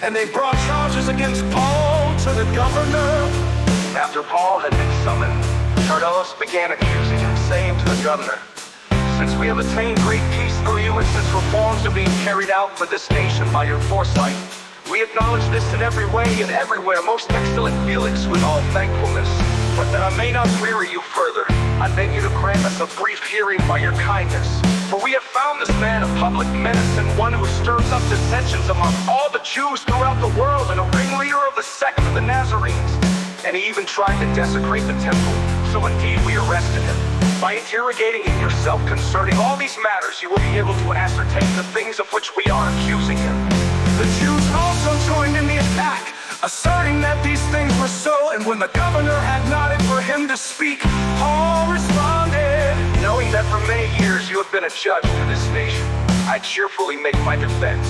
and they brought charges against Paul to the governor. After Paul had been summoned, Tertullus began accusing him, saying to the governor, "Since we have attained great peace through you, and since reforms are being carried out for this nation by your foresight, we acknowledge this in every way and everywhere, most excellent Felix, with all thankfulness. But that I may not weary you further, I beg you to grant us a brief hearing by your kindness. For we have found this man a public menace and one who stirs up dissensions among all the Jews throughout the world, and a ringleader of the sect of the Nazarenes. And he even tried to desecrate the temple, so indeed we arrested him. By interrogating him yourself concerning all these matters, you will be able to ascertain the things of which we are accusing him." The Jews also joined in the attack, asserting that these things were so, and when the governor had nodded for him to speak, Paul responded, "Knowing that for many years you have been a judge to this nation, I cheerfully make my defense.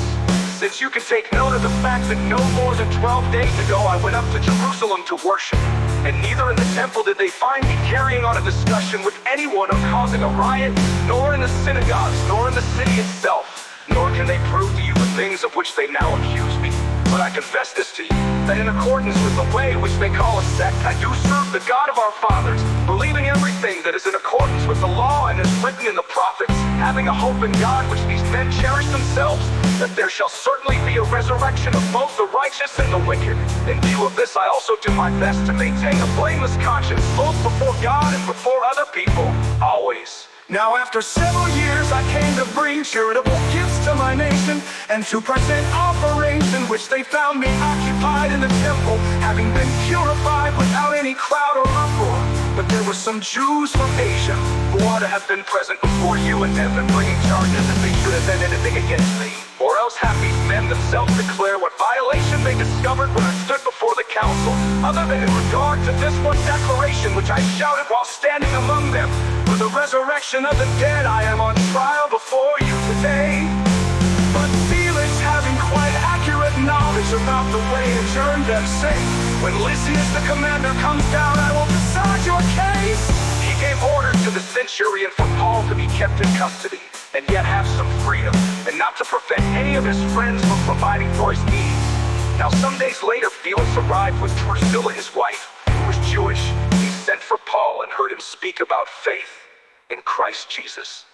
Since you can take note of the fact that no more than 12 days ago I went up to Jerusalem to worship, and neither in the temple did they find me carrying on a discussion with anyone or causing a riot, nor in the synagogues, nor in the city itself, nor can they prove to you the things of which they now accuse me. But I confess this to you, that in accordance with the way which they call a sect, I do serve the God of our fathers, believing everything that is in accordance with the law and is written in the prophets, having a hope in God which these men cherish themselves, that there shall certainly be a resurrection of both the righteous and the wicked. In view of this, I also do my best to maintain a blameless conscience, both before God and before other people, always. Now after several years I came to bring charitable gifts to my nation, and to present offerings, in which they found me occupied in the temple, having been purified without any crowd or uproar. But there were some Jews from Asia, who ought to have been present before you and them, and bringing charges if they should have done anything against me. Or else have these men themselves declare what violation they discovered when I stood before the council, other than in regard to this one declaration which I shouted while standing among them, for the resurrection of the dead I am on trial before you today. But Felix, having quite accurate knowledge about the way, adjourned them, saying, "When Lysias the commander comes down, I will decide your case." He gave orders to the centurion for Paul to be kept in custody, and yet have some freedom, and not to prevent any of his friends from providing for his needs. Now some days later, Felix arrived with Drusilla his wife, who was Jewish. He sent for Paul and heard him speak about faith in Christ Jesus.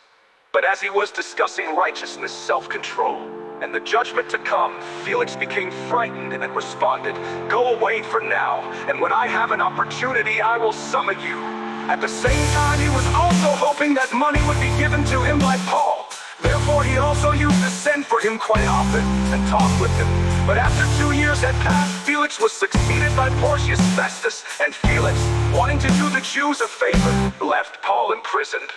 But as he was discussing righteousness, self-control, and the judgment to come, Felix became frightened and responded, "Go away for now, and when I have an opportunity I will summon you." At the same time, he was also hoping that money would be given to him by Paul. Therefore he also used to send for him quite often and talk with him. But after 2 years had passed, Felix was succeeded by Porcius Festus, and Felix, wanting to do the Jews a favor, left Paul imprisoned.